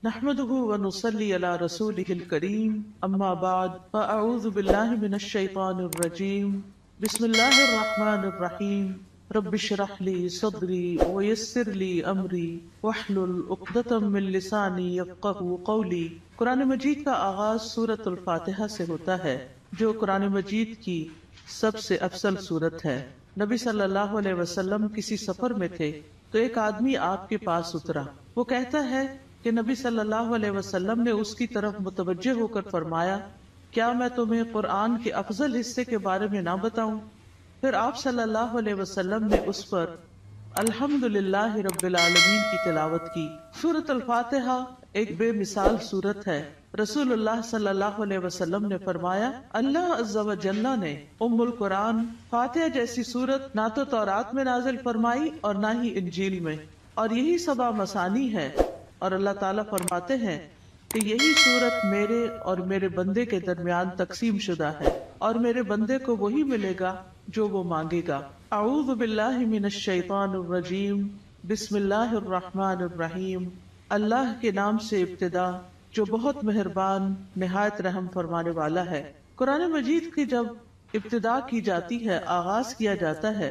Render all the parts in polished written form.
نحمده ونصلي على رسوله الكريم اما بعد فاعوذ بالله من الشيطان الرجيم بسم الله الرحمن الرحيم رب اشرح لي صدري ويسر لي امري واحلل عقدة من لساني يفقهوا قولي۔ قرآن مجید کا آغاز سورۃ الفاتحہ سے ہوتا ہے جو قرآن مجید کی سب سے افضل سورت ہے۔ نبی صلی اللہ علیہ وسلم کسی سفر میں تھے تو ایک آدمی آپ کے پاس اترا۔ وہ کہتا ہے کہ نبی صلی اللہ علیہ وسلم نے اس کی طرف متوجہ ہو کر فرمایا، کیا میں تمہیں قرآن کے افضل حصے کے بارے میں نہ بتاؤں؟ پھر آپ صلی اللہ علیہ وسلم نے اس پر الحمدللہ رب العالمین کی تلاوت کی۔ سورۃ الفاتحہ ایک بے مثال سورت ہے۔ رسول اللہ صلی اللہ علیہ وسلم نے فرمایا، اللہ عز و جل نے ام القرآن فاتحہ جیسی سورت نہ تو تورات میں نازل فرمائی اور نہ ہی انجیل میں، اور یہی سبع مثانی ہے۔ اور اللہ تعالیٰ فرماتے ہیں کہ یہی سورت میرے اور میرے بندے کے درمیان تقسیم شدہ ہے، اور میرے بندے کو وہی ملے گا جو وہ مانگے گا۔ اعوذ باللہ من الشیطان الرجیم بسم اللہ الرحمن الرحیم۔ اللہ کے نام سے ابتدا جو بہت مہربان نہایت رحم فرمانے والا ہے۔ قرآن مجید کی جب ابتدا کی جاتی ہے، آغاز کیا جاتا ہے،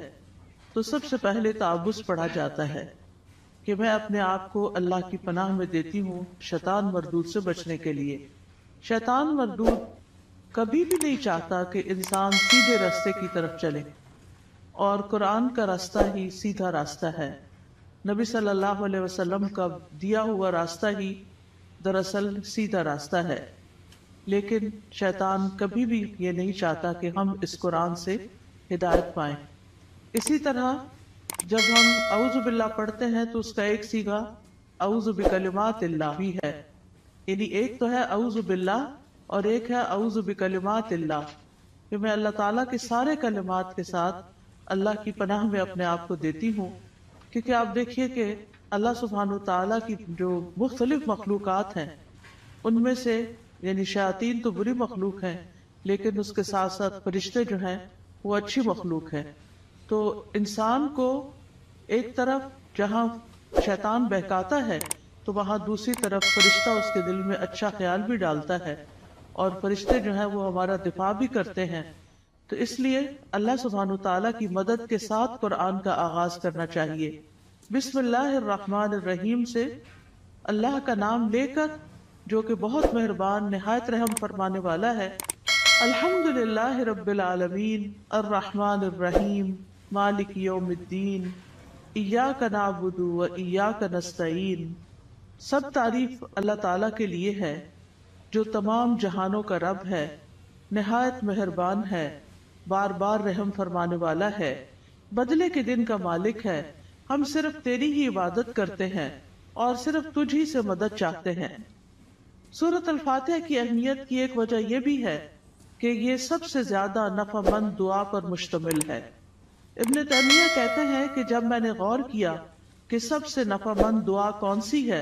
تو سب سے پہلے تعوذ پڑھا جاتا ہے کہ میں اپنے آپ کو اللہ کی پناہ میں دیتی ہوں شیطان مردود سے بچنے کے لیے۔ شیطان مردود کبھی بھی نہیں چاہتا کہ انسان سیدھے راستے کی طرف چلے، اور قرآن کا راستہ ہی سیدھا راستہ ہے۔ نبی صلی اللہ علیہ وسلم کا دیا ہوا راستہ ہی دراصل سیدھا راستہ ہے، لیکن شیطان کبھی بھی یہ نہیں چاہتا کہ ہم اس قرآن سے ہدایت پائیں۔ اسی طرح جب ہم اعوذ باللہ پڑھتے ہیں تو اس کا ایک صیغہ اعوذ بکلمات اللہ بھی ہے، یعنی ایک تو ہے اعوذ باللہ اور ایک ہے اعوذ بکلمات اللہ، کہ میں اللہ تعالیٰ کے سارے کلمات کے ساتھ اللہ کی پناہ میں اپنے آپ کو دیتی ہوں۔ کیونکہ آپ دیکھیے کہ اللہ سبحانہ تعالیٰ کی جو مختلف مخلوقات ہیں، ان میں سے یعنی شیاطین تو بری مخلوق ہیں، لیکن اس کے ساتھ ساتھ فرشتے جو ہیں وہ اچھی مخلوق ہیں۔ تو انسان کو ایک طرف جہاں شیطان بہکاتا ہے تو وہاں دوسری طرف فرشتہ اس کے دل میں اچھا خیال بھی ڈالتا ہے، اور فرشتے جو ہیں وہ ہمارا دفاع بھی کرتے ہیں۔ تو اس لیے اللہ سبحانہ تعالیٰ کی مدد کے ساتھ قرآن کا آغاز کرنا چاہیے۔ بسم اللہ الرحمن الرحیم سے اللہ کا نام لے کر جو کہ بہت مہربان نہایت رحم فرمانے والا ہے۔ الحمدللہ رب العالمین الرحمن الرحیم مالک یوم الدین ایاک نعبد و ایاک نستعین۔ سب تعریف اللہ تعالیٰ کے لیے ہے جو تمام جہانوں کا رب ہے، نہایت مہربان ہے، بار بار رحم فرمانے والا ہے، بدلے کے دن کا مالک ہے۔ ہم صرف تیری ہی عبادت کرتے ہیں اور صرف تجھ ہی سے مدد چاہتے ہیں۔ سورۃ الفاتحہ کی اہمیت کی ایک وجہ یہ بھی ہے کہ یہ سب سے زیادہ نفع مند دعا پر مشتمل ہے۔ ابن تیمیہ کہتے ہیں کہ جب میں نے غور کیا کہ سب سے نفع مند دعا کون سی ہے،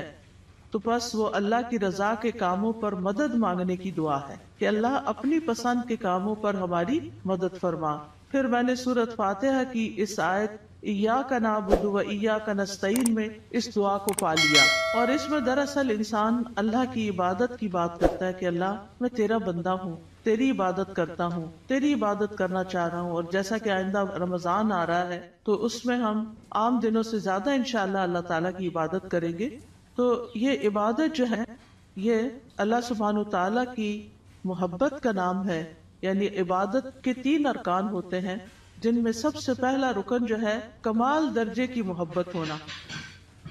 تو بس وہ اللہ کی رضا کے کاموں پر مدد مانگنے کی دعا ہے کہ اللہ اپنی پسند کے کاموں پر ہماری مدد فرما۔ پھر میں نے سورۃ فاتحہ کی اس آیت ایاک نعبد و ایاک نستعین میں اس دعا کو پا لیا، اور اس میں دراصل انسان اللہ کی عبادت کی بات کرتا ہے کہ اللہ میں تیرا بندہ ہوں، تیری عبادت کرتا ہوں، تیری عبادت کرنا چاہ رہا ہوں۔ اور جیسا کہ آئندہ رمضان آ رہا ہے تو اس میں ہم عام دنوں سے زیادہ انشاءاللہ اللہ تعالیٰ کی عبادت کریں گے۔ تو یہ عبادت جو ہے یہ اللہ سبحانہ تعالیٰ کی محبت کا نام ہے، یعنی عبادت کے 3 ارکان ہوتے ہیں، جن میں سب سے پہلا رکن جو ہے کمال درجے کی محبت ہونا۔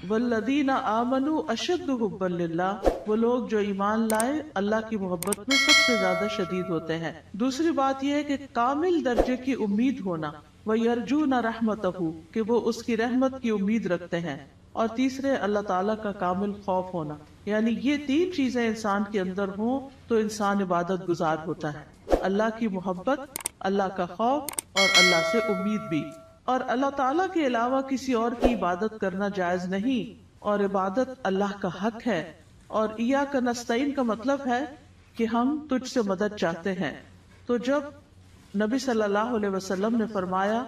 والذین آمنوا اشد حبا للہ، وہ لوگ جو ایمان لائے اللہ کی محبت میں سب سے زیادہ شدید ہوتے ہیں۔ دوسری بات یہ ہے کہ کامل درجے کی امید ہونا، وَيَرْجُونَ رَحْمَتَهُ، کہ وہ اس کی رحمت کی امید رکھتے ہیں۔ اور تیسرے اللہ تعالیٰ کا کامل خوف ہونا، یعنی یہ 3 چیزیں انسان کے اندر ہوں تو انسان عبادت گزار ہوتا ہے۔ اللہ کی محبت، اللہ کا خوف اور اللہ سے امید بھی۔ اور اللہ تعالیٰ کے علاوہ کسی اور کی عبادت کرنا جائز نہیں، اور عبادت اللہ کا حق ہے۔ اور ایاک نستعین کا مطلب ہے کہ ہم تجھ سے مدد چاہتے ہیں۔ تو جب نبی صلی اللہ علیہ وسلم نے فرمایا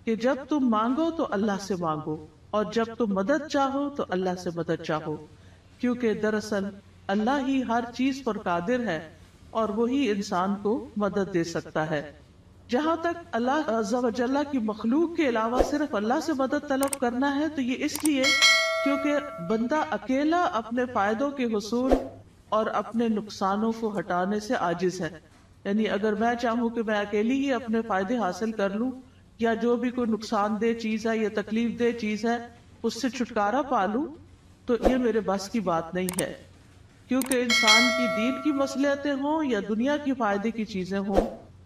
کہ جب تم مانگو تو اللہ سے مانگو، اور جب تم مدد چاہو تو اللہ سے مدد چاہو، کیونکہ دراصل اللہ ہی ہر چیز پر قادر ہے اور وہی انسان کو مدد دے سکتا ہے۔ جہاں تک اللہ عز و جل کی مخلوق کے علاوہ صرف اللہ سے مدد طلب کرنا ہے تو یہ اس لیے کیونکہ بندہ اکیلا اپنے فائدوں کے حصول اور اپنے نقصانوں کو ہٹانے سے عاجز ہے۔ یعنی اگر میں چاہوں کہ میں اکیلی ہی اپنے فائدے حاصل کر لوں یا جو بھی کوئی نقصان دہ چیز ہے یا تکلیف دہ چیز ہے اس سے چھٹکارا پا لوں تو یہ میرے بس کی بات نہیں ہے، کیونکہ انسان کی دین کی مصلحتیں ہوں یا دنیا کی فائدے کی چیزیں ہوں،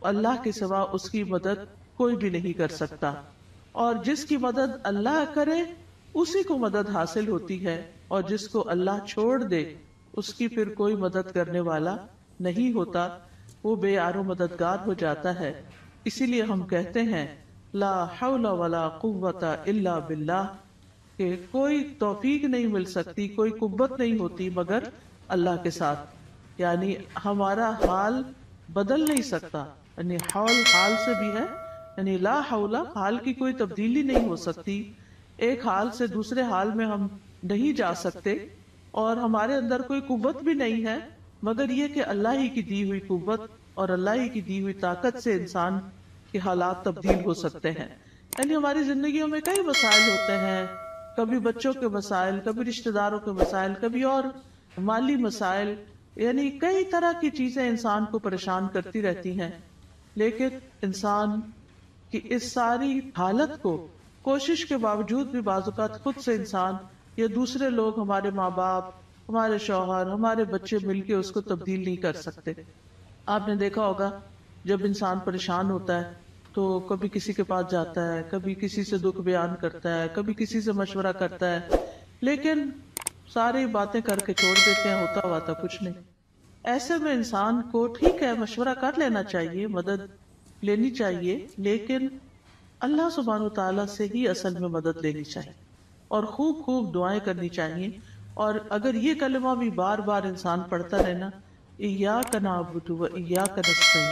اللہ کے سوا اس کی مدد کوئی بھی نہیں کر سکتا، اور جس کی مدد اللہ کرے اسی کو مدد حاصل ہوتی ہے، اور جس کو اللہ چھوڑ دے اس کی پھر کوئی مدد کرنے والا نہیں ہوتا، وہ بے یار و مددگار ہو جاتا ہے۔ اسی لیے ہم کہتے ہیں لا حول ولا قوت الا باللہ، کہ کوئی توفیق نہیں مل سکتی، کوئی قوت نہیں ہوتی مگر اللہ کے ساتھ، یعنی ہمارا حال بدل نہیں سکتا، یعنی حال سے بھی ہے، یعنی لا حول، حال کی کوئی تبدیلی نہیں ہو سکتی، ایک حال سے دوسرے حال میں ہم نہیں جا سکتے، اور ہمارے اندر کوئی قوت بھی نہیں ہے مگر یہ کہ اللہ ہی کی دی ہوئی قوت اور اللہ ہی کی دی ہوئی طاقت سے انسان کے حالات تبدیل ہو سکتے ہیں۔ یعنی ہماری زندگیوں میں کئی مسائل ہوتے ہیں، کبھی بچوں کے مسائل، کبھی رشتہ داروں کے مسائل، کبھی اور مالی مسائل، یعنی کئی طرح کی چیزیں انسان کو پریشان کرتی رہتی ہیں، لیکن انسان کی اس ساری حالت کو کوشش کے باوجود بھی بعض اوقات خود سے انسان یا دوسرے لوگ، ہمارے ماں باپ، ہمارے شوہر، ہمارے بچے مل کے اس کو تبدیل نہیں کر سکتے۔ آپ نے دیکھا ہوگا جب انسان پریشان ہوتا ہے تو کبھی کسی کے پاس جاتا ہے، کبھی کسی سے دکھ بیان کرتا ہے، کبھی کسی سے مشورہ کرتا ہے، لیکن ساری باتیں کر کے چھوڑ دیتے ہیں، ہوتا ہوا تھا کچھ نہیں۔ ایسے میں انسان کو ٹھیک ہے مشورہ کر لینا چاہیے، مدد لینی چاہیے، لیکن اللہ سبحانہ وتعالیٰ سے ہی اصل میں مدد لینی چاہیے اور خوب خوب دعائیں کرنی چاہیے۔ اور اگر یہ کلمہ بھی بار بار انسان پڑھتا رہے نا، ایاک نعبد و ایاک نستعین،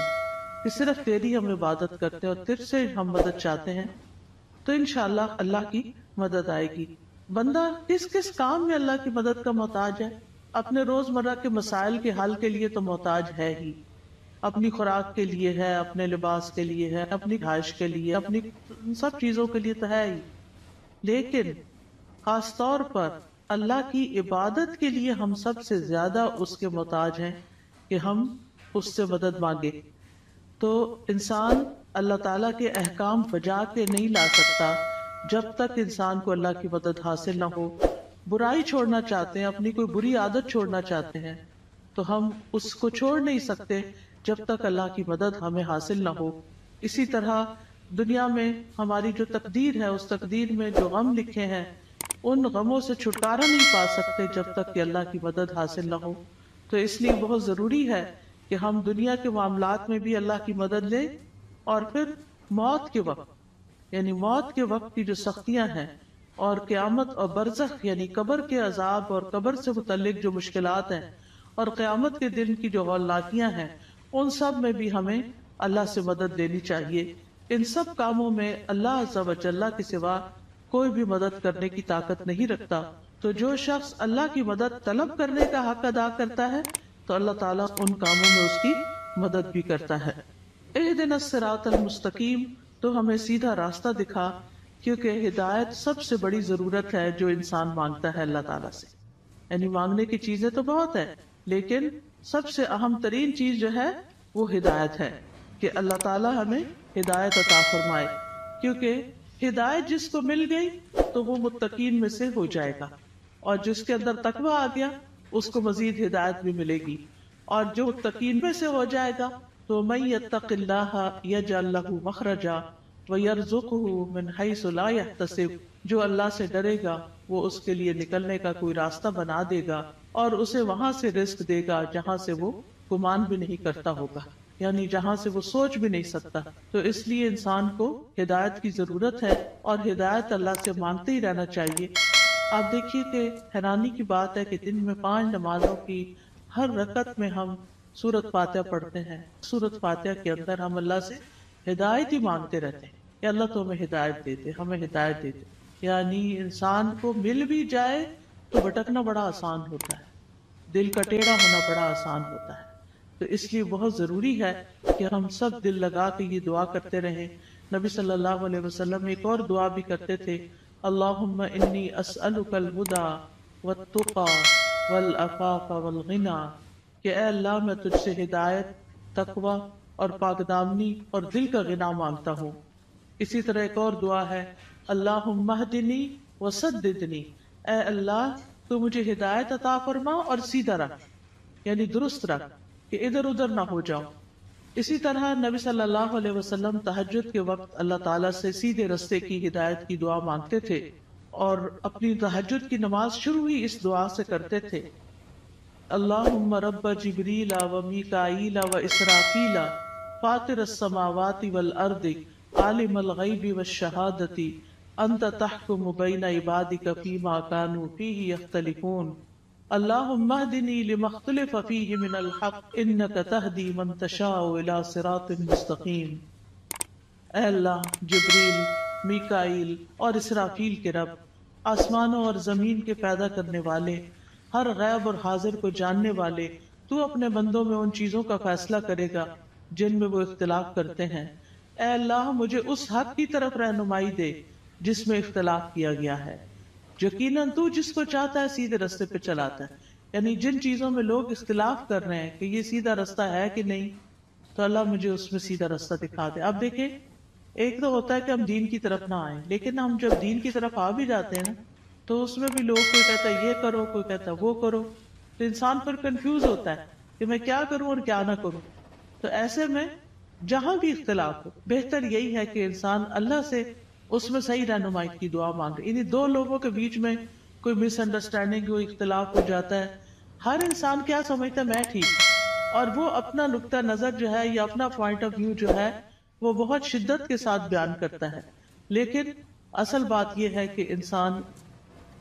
کہ صرف تیری ہم عبادت کرتے ہیں اور تجھ سے ہم مدد چاہتے ہیں، تو انشاءاللہ اللہ کی مدد آئے گی۔ بندہ کس کس کام میں اللہ کی مدد کا محتاج ہے؟ اپنے روزمرہ کے مسائل کے حل کے لیے تو محتاج ہے ہی، اپنی خوراک کے لیے ہے، اپنے لباس کے لیے ہے، اپنی رہائش کے لیے، اپنی سب چیزوں کے لیے تو ہے ہی، لیکن خاص طور پر اللہ کی عبادت کے لیے ہم سب سے زیادہ اس کے محتاج ہیں کہ ہم اس سے مدد مانگے۔ تو انسان اللہ تعالیٰ کے احکام بجا کے نہیں لا سکتا جب تک انسان کو اللہ کی مدد حاصل نہ ہو۔ برائی چھوڑنا چاہتے ہیں، اپنی کوئی بری عادت چھوڑنا چاہتے ہیں تو ہم اس کو چھوڑ نہیں سکتے جب تک اللہ کی مدد ہمیں حاصل نہ ہو۔ اسی طرح دنیا میں ہماری جو تقدیر ہے، اس تقدیر میں جو غم لکھے ہیں ان غموں سے چھٹکارا نہیں پا سکتے جب تک کہ اللہ کی مدد حاصل نہ ہو۔ تو اس لیے بہت ضروری ہے کہ ہم دنیا کے معاملات میں بھی اللہ کی مدد لیں، اور پھر موت کے وقت، یعنی موت کے وقت کی جو سختیاں ہیں اور قیامت اور برزخ یعنی قبر کے عذاب اور قبر سے متعلق جو مشکلات ہیں اور قیامت کے دن کی جو ہولناکیاں ہیں، ان سب میں بھی ہمیں اللہ سے مدد لینی چاہیے۔ ان سب کاموں میں اللہ عز و جل کے سوا کوئی بھی مدد کرنے کی طاقت نہیں رکھتا۔ تو جو شخص اللہ کی مدد طلب کرنے کا حق ادا کرتا ہے تو اللہ تعالیٰ ان کاموں میں اس کی مدد بھی کرتا ہے۔ اہدنا الصراط المستقیم، تو ہمیں سیدھا راستہ دکھا، کیونکہ ہدایت سب سے بڑی ضرورت ہے جو انسان مانگتا ہے اللہ تعالیٰ سے۔ یعنی مانگنے کی چیزیں تو بہت ہے، لیکن سب سے اہم ترین چیز جو ہے وہ ہدایت ہے، کہ اللہ تعالیٰ ہمیں ہدایت عطا فرمائے، کیونکہ ہدایت جس کو مل گئی تو وہ متقین میں سے ہو جائے گا، اور جس کے اندر تقویٰ آ گیا اس کو مزید ہدایت بھی ملے گی، اور جو متقین میں سے ہو جائے گا تو من یتق اللہ یجعل لہ مخرجا ویرزقہ من حیث لا یحتسب، جو اللہ سے ڈرے گا وہ اس کے لیے نکلنے کا کوئی راستہ بنا دے گا اور اسے وہاں سے رزق دے گا جہاں سے وہ گمان بھی نہیں کرتا ہوگا، یعنی جہاں سے وہ سوچ بھی نہیں سکتا۔ تو اس لیے انسان کو ہدایت کی ضرورت ہے اور ہدایت اللہ سے مانگتے ہی رہنا چاہیے۔ آپ دیکھیے کہ حیرانی کی بات ہے کہ دن میں 5 نمازوں کی ہر رکعت میں ہم سورۃ فاتحہ پڑھتے ہیں، سورۃ فاتحہ کے اندر ہم اللہ سے ہدایت ہی مانگتے رہتے ہیں کہ اللہ تو ہمیں ہدایت دے دے، ہمیں ہدایت دے دے، یعنی انسان کو مل بھی جائے تو بھٹکنا بڑا آسان ہوتا ہے، دل کا ٹیڑھا ہونا بڑا آسان ہوتا ہے. تو اس لیے بہت ضروری ہے کہ ہم سب دل لگا کے یہ دعا کرتے رہیں. نبی صلی اللہ علیہ وسلم ایک اور دعا بھی کرتے تھے، اللہم انی اسألک الہدی والتقی والعفاف والغنی، کہ اے اللہ میں تجھ سے ہدایت، تقوی اور پاک دامنی اور دل کا غنا مانگتا ہوں. اسی طرح ایک اور دعا ہے، اللہم اہدنی وسددنی، اے اللہ تو مجھے ہدایت عطا فرما اور سیدھا رکھ، یعنی درست رکھ کہ ادھر ادھر نہ ہو جاؤ. اسی طرح نبی صلی اللہ علیہ وسلم تہجد کے وقت اللہ تعالیٰ سے سیدھے رستے کی ہدایت کی دعا مانگتے تھے، اور اپنی تہجد کی نماز شروع ہی اس دعا سے کرتے تھے، اللہم رب جبریل و میکائیل و اسرافیل فاطر السماوات والارض عالم الغیب والشہادۃ انت تحکم بین عبادک فیما کانوا فیہ یختلفون اللہم اہدنی لما اختلف فیہ من الحق انک تہدی من تشاء الی صراط مستقیم. اے اللہ، جبریل، میکائیل اور اسرافیل کے رب، آسمانوں اور زمین کے پیدا کرنے والے، ہر غیب اور حاضر کو جاننے والے، تو اپنے بندوں میں ان چیزوں کا فیصلہ کرے گا جن میں وہ اختلاف کرتے ہیں. اے اللہ، مجھے اس حق کی طرف رہنمائی دے جس میں اختلاف کیا گیا ہے. یقیناً تو جس کو چاہتا ہے سیدھے رستے پہ چلاتا ہے. یعنی جن چیزوں میں لوگ اختلاف کر رہے ہیں کہ یہ سیدھا رستہ ہے کہ نہیں، تو اللہ مجھے اس میں سیدھا رستہ دکھا دے. اب دیکھیں، ایک تو ہوتا ہے کہ ہم دین کی طرف نہ آئیں، لیکن ہم جب دین کی طرف آ بھی جاتے ہیں نا، تو اس میں بھی لوگ، کوئی کہتا ہے یہ کرو، کوئی کہتا ہے وہ کرو، تو انسان پھر کنفیوز ہوتا ہے کہ میں کیا کروں اور کیا نہ کروں. تو ایسے میں جہاں بھی اختلاف ہو، بہتر یہی ہے کہ انسان اللہ سے اس میں صحیح رہنمائی کی دعا مانگے. انہیں دو لوگوں کے بیچ میں کوئی مس انڈرسٹینڈنگ، کوئی اختلاف ہو جاتا ہے، ہر انسان کیا سمجھتا ہے میں ٹھیک، اور وہ اپنا نقطہ نظر جو ہے یا اپنا پوائنٹ آف ویو جو ہے وہ بہت شدت کے ساتھ بیان کرتا ہے. لیکن اصل بات یہ ہے کہ انسان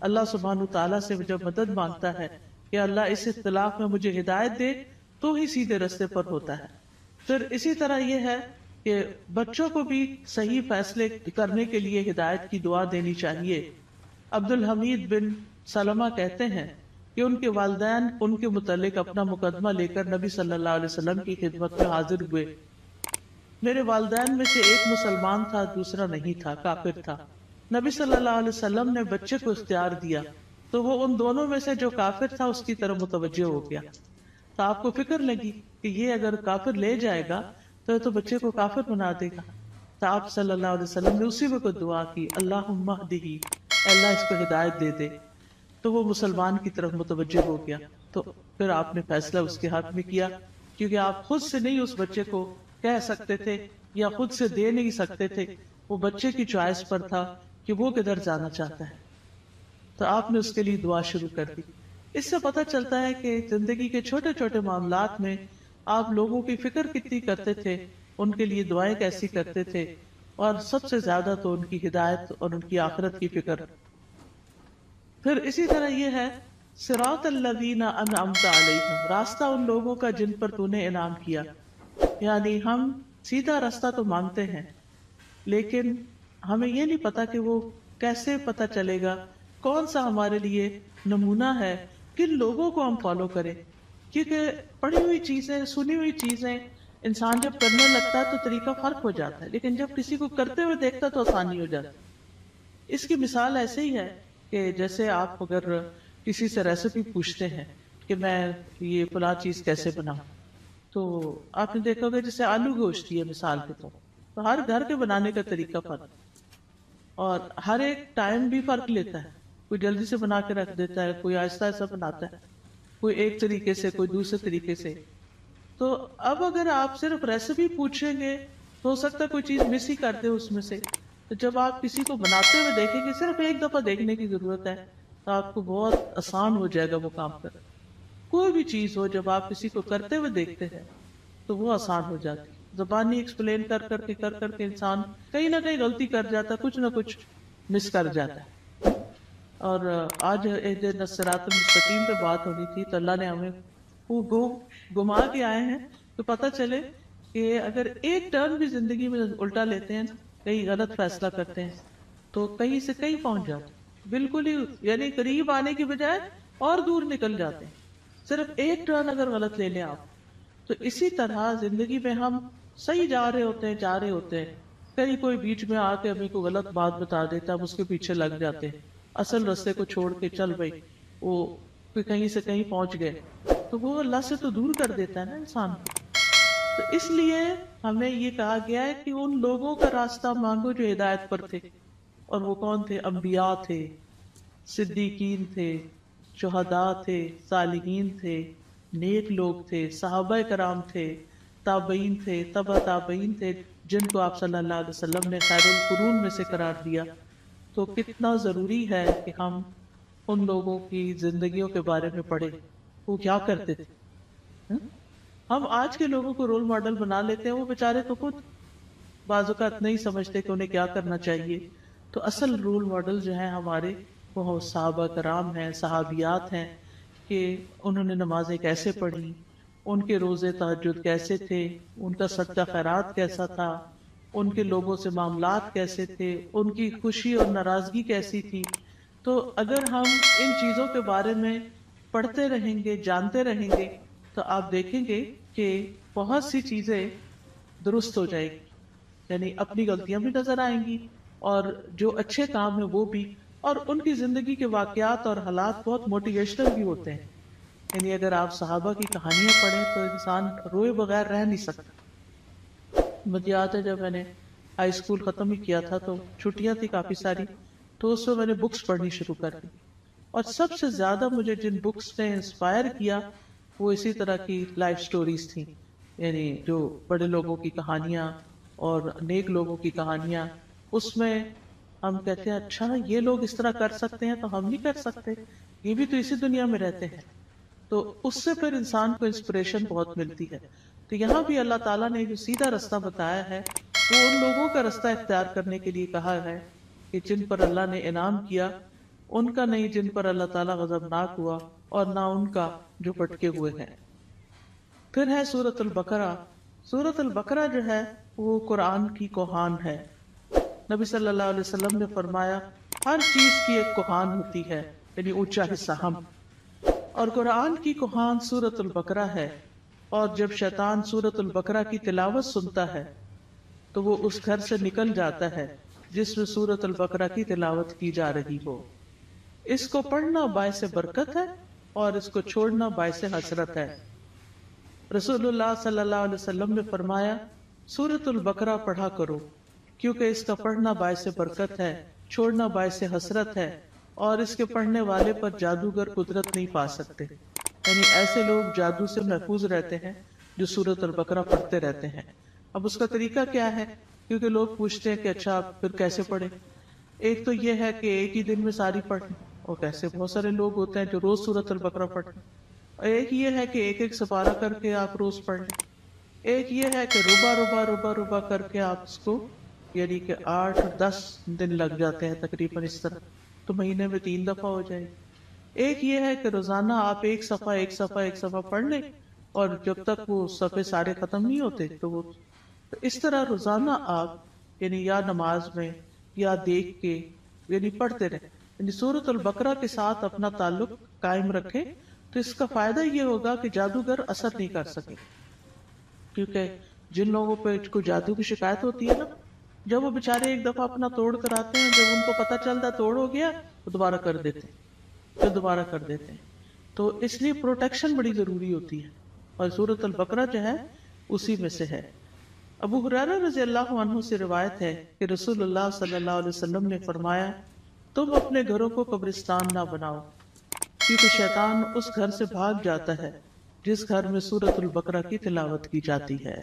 اللہ سبحانہ تعالیٰ سے جب مدد مانگتا ہے کہ اللہ اس اختلاف میں مجھے ہدایت دے، تو ہی سیدھے رستے پر ہوتا ہے. پھر اسی طرح یہ ہے کہ بچوں کو بھی صحیح فیصلے کرنے کے لیے ہدایت کی دعا دینی چاہیے. عبد الحمید بن سلمہ کہتے ہیں کہ ان کے والدین ان کے متعلق اپنا مقدمہ لے کر نبی صلی اللہ علیہ وسلم کی خدمت میں حاضر ہوئے. میرے والدین میں سے ایک مسلمان تھا، دوسرا نہیں تھا، کافر تھا. نبی صلی اللہ علیہ وسلم نے بچے کو اختیار دیا تو وہ ان دونوں میں سے جو کافر تھا اس کی طرف متوجہ ہو گیا. تو آپ کو فکر لگی کہ یہ اگر کافر لے جائے گا تو بچے کو کافر بنا دے گا. تو آپ صلی اللہ علیہ وسلم نے اسی وقت دعا کی، اللہم اہدہ، اللہ اس کو ہدایت دے دے. تو وہ مسلمان کی طرف متوجہ ہو گیا. تو پھر آپ نے فیصلہ اس کے حق میں کیا، کیونکہ آپ خود سے نہیں اس بچے کو کہہ سکتے تھے یا خود سے دے نہیں سکتے تھے، وہ بچے کی چوائس پر تھا کہ وہ کدھر جانا چاہتا ہے. تو آپ نے اس کے لیے دعا شروع کر دی. اس سے پتہ چلتا ہے کہ زندگی کے چھوٹے چھوٹے معاملات میں آپ لوگوں کی فکر کتنی کرتے تھے، ان کے لیے دعائیں کیسی کرتے تھے، اور سب سے زیادہ تو ان کی ہدایت اور ان کی آخرت کی فکر. پھر اسی طرح یہ ہے، صراط الذین انعمت علیہم، راستہ ان لوگوں کا جن پر تو نے انعام کیا. یعنی ہم سیدھا راستہ تو مانگتے ہیں، لیکن ہمیں یہ نہیں پتا کہ وہ کیسے پتا چلے گا، کون سا ہمارے لیے نمونہ ہے، کن لوگوں کو ہم فالو کریں. کیونکہ پڑھی ہوئی چیزیں، سنی ہوئی چیزیں انسان جب کرنے لگتا ہے تو طریقہ فرق ہو جاتا ہے، لیکن جب کسی کو کرتے ہوئے دیکھتا تو آسانی ہو جاتی. اس کی مثال ایسے ہی ہے کہ جیسے آپ اگر کسی سے ریسیپی پوچھتے ہیں کہ میں یہ فلاں چیز کیسے بناؤں، تو آپ نے دیکھا ہوگا جیسے آلو گوشت ہے مثال کے طور، تو ہر گھر کے بنانے کا طریقہ فرق، اور ہر ایک ٹائم بھی فرق لیتا ہے. کوئی جلدی سے بنا کے رکھ دیتا ہے، کوئی آہستہ آہستہ بناتا ہے، کوئی ایک طریقے سے، کوئی دوسرے طریقے سے. تو اب اگر آپ صرف ریسیپی پوچھیں گے تو ہو سکتا ہے کوئی چیز مس ہی کر دے اس میں سے. تو جب آپ کسی کو بناتے ہوئے دیکھیں گے، صرف ایک دفعہ دیکھنے کی ضرورت ہے، تو آپ کو بہت آسان ہو جائے گا وہ کام کرنا. کوئی بھی چیز ہو، جب آپ کسی کو کرتے ہوئے دیکھتے ہیں تو وہ آسان ہو جاتی. زبانی ایکسپلین کر کر کے انسان کہیں نہ کہیں غلطی کر جاتا، کچھ نہ کچھ مس کر جاتا ہے. اور آج اہدنا الصراط المستقیم پہ بات ہونی تھی، تو اللہ نے ہمیں وہ گما کے آئے ہیں تو پتہ چلے کہ اگر ایک ٹرن بھی زندگی میں الٹا لیتے ہیں، کہیں غلط فیصلہ کرتے ہیں، تو کہیں سے کہیں پہنچ جاتے. بالکل ہی یعنی قریب آنے کی بجائے اور دور نکل جاتے ہیں، صرف ایک ٹرن اگر غلط لے لیں آپ. تو اسی طرح زندگی میں ہم صحیح جا رہے ہوتے ہیں، کہیں کوئی بیچ میں آ کے ہمیں کوئی غلط بات بتا دیتا ہے، ہم اس کے پیچھے لگ جاتے ہیں، اصل رستے کو چھوڑ کے چل بھائی وہ کہیں سے کہیں پہنچ گئے، تو وہ اللہ سے تو دور کر دیتا ہے نا انسان کو. تو اس لیے ہمیں یہ کہا گیا ہے کہ ان لوگوں کا راستہ مانگو جو ہدایت پر تھے، اور وہ کون تھے؟ انبیاء تھے، صدیقین تھے، شہداء تھے، صالحین تھے، نیک لوگ تھے، صحابہ کرام تھے، تابعین تھے، تبع تابعین تھے، جن کو آپ صلی اللہ علیہ وسلم نے خیر القرون میں سے قرار دیا. تو کتنا ضروری ہے کہ ہم ان لوگوں کی زندگیوں کے بارے میں پڑھیں، وہ کیا کرتے تھے. ہم آج کے لوگوں کو رول ماڈل بنا لیتے ہیں، وہ بیچارے تو خود بعض اوقات نہیں سمجھتے کہ انہیں کیا کرنا چاہیے. تو اصل رول ماڈل جو ہیں ہمارے وہ صحابہ کرام ہیں، صحابیات ہیں، کہ انہوں نے نمازیں کیسے پڑھی، ان کے روزے تہجد کیسے تھے، ان کا صدقہ خیرات کیسا تھا، ان کے لوگوں سے معاملات کیسے تھے، ان کی خوشی اور ناراضگی کیسی تھی. تو اگر ہم ان چیزوں کے بارے میں پڑھتے رہیں گے، جانتے رہیں گے، تو آپ دیکھیں گے کہ بہت سی چیزیں درست ہو جائیں گی. یعنی اپنی غلطیاں بھی نظر آئیں گی اور جو اچھے کام ہیں وہ بھی، اور ان کی زندگی کے واقعات اور حالات بہت موٹیویشنل بھی ہوتے ہیں. یعنی اگر آپ صحابہ کی کہانیاں پڑھیں تو انسان روئے بغیر رہ نہیں سکتا. مجھے یاد ہے جب میں نے ہائی اسکول ختم ہی کیا تھا تو چھٹیاں تھی کافی ساری، تو اس میں میں نے بکس پڑھنی شروع کر دی، اور سب سے زیادہ مجھے جن بکس نے انسپائر کیا وہ اسی طرح کی لائف سٹوریز تھیں. یعنی جو بڑے لوگوں کی کہانیاں اور نیک لوگوں کی کہانیاں، اس میں ہم کہتے ہیں اچھا یہ لوگ اس طرح کر سکتے ہیں تو ہم نہیں کر سکتے، یہ بھی تو اسی دنیا میں رہتے ہیں. تو اس سے پھر انسان کو انسپریشن بہت ملتی ہے. تو یہاں بھی اللہ تعالیٰ نے جو سیدھا رستہ بتایا ہے وہ ان لوگوں کا رستہ اختیار کرنے کے لیے کہا ہے کہ جن پر اللہ نے انعام کیا، ان کا نہیں جن پر اللہ تعالیٰ غضبناک ہوا، اور نہ ان کا جو بھٹکے ہوئے ہیں. پھر ہے سورۃ البقرہ. سورۃ البقرہ جو ہے وہ قرآن کی کوہان ہے. نبی صلی اللہ علیہ وسلم نے فرمایا ہر چیز کی ایک کوہان ہوتی ہے، یعنی اونچا حصہ ہم، اور قرآن کی کوہان سورۃ البقرہ ہے. اور جب شیطان سورۃ البقرہ کی تلاوت سنتا ہے تو وہ اس گھر سے نکل جاتا ہے جس میں سورۃ البقرہ کی تلاوت کی جا رہی ہو. اس کو پڑھنا باعث برکت ہے اور اس کو چھوڑنا باعث حسرت ہے. رسول اللہ صلی اللہ علیہ وسلم نے فرمایا سورۃ البقرہ پڑھا کرو، کیونکہ اس کا پڑھنا باعث برکت ہے، چھوڑنا باعث حسرت ہے، اور اس کے پڑھنے والے پر جادوگر قدرت نہیں پا سکتے. یعنی ایسے لوگ جادو سے محفوظ رہتے ہیں جو سورۃ البقرہ پڑھتے رہتے ہیں. اب اس کا طریقہ کیا ہے؟ کیونکہ لوگ پوچھتے ہیں کہ اچھا پھر کیسے پڑھیں. ایک تو یہ ہے کہ ایک ہی دن میں ساری پڑھ لیں، اور کیسے بہت سارے لوگ ہوتے ہیں جو روز سورۃ البقرہ پڑھتے ہیں. ایک یہ ہے کہ ایک ایک سپارہ کر کے آپ روز پڑھ لیں. ایک یہ ہے کہ ربع کر کے آپ اس کو، یعنی کہ 8-10 دن لگ جاتے ہیں تقریباً اس طرح، تو مہینے میں 3 دفعہ ہو جائے. ایک یہ ہے کہ روزانہ آپ ایک صفحہ پڑھ لیں، اور جب تک وہ صفحے سارے ختم نہیں ہوتے تو اس طرح روزانہ آپ یعنی یا نماز میں یا دیکھ کے یعنی پڑھتے رہیں. یعنی سورۃ البقرہ کے ساتھ اپنا تعلق قائم رکھیں تو اس کا فائدہ یہ ہوگا کہ جادوگر اثر نہیں کر سکے. کیونکہ جن لوگوں پہ کوئی جادو کی شکایت ہوتی ہے نا، جب وہ بےچارے ایک دفعہ اپنا توڑ کر آتے ہیں، جب ان کو پتہ چلتا ہے توڑ ہو گیا تو دوبارہ کر دیتے ہیں، پھر دوبارہ کر دیتے ہیں. تو اس لیے پروٹیکشن بڑی ضروری ہوتی ہے، اور سورۃ البقرہ جو ہے اسی میں سے ہے. ابو ہریرہ رضی اللہ عنہ سے روایت ہے کہ رسول اللہ صلی اللہ علیہ وسلم نے فرمایا تم اپنے گھروں کو قبرستان نہ بناؤ، کیونکہ شیطان اس گھر سے بھاگ جاتا ہے جس گھر میں سورۃ البقرہ کی تلاوت کی جاتی ہے.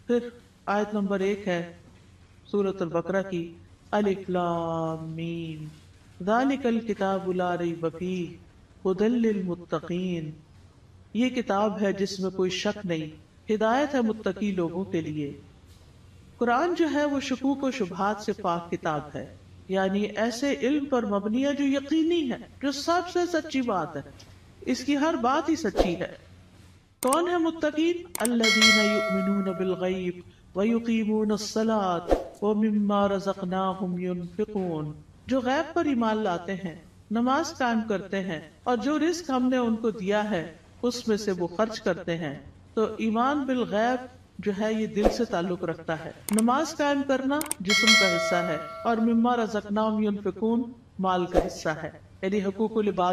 پھر آیت نمبر 1 ہے سورۃ البقرہ کی، الف لام میم ذالک الکتاب لا ریب فیہ ھدی للمتقین. یہ کتاب ہے جس میں کوئی شک نہیں، ہدایت ہے متقی لوگوں کے لیے. قرآن جو ہے وہ شکوک و شبہات سے پاک کتاب ہے، یعنی ایسے علم پر مبنی ہے جو یقینی ہے، جو سب سے سچی بات ہے، اس کی ہر بات ہی سچی ہے. کون ہے متقین؟ الذین یؤمنون بالغیب ویقیمون الصلاۃ ومما رزقناہم ینفقون. جو غیب پر ایمان لاتے ہیں، نماز قائم کرتے ہیں اور جو رزق ہم نے ان کو دیا ہے اس میں سے وہ خرچ کرتے ہیں۔ تو ایمان بالغیب جو ہے یہ دل سے تعلق رکھتا ہے۔ نماز قائم کرنا جسم کا حصہ ہے اور مما رزقناہم ينفقون مال کا حصہ ہے، یعنی حقوق العباد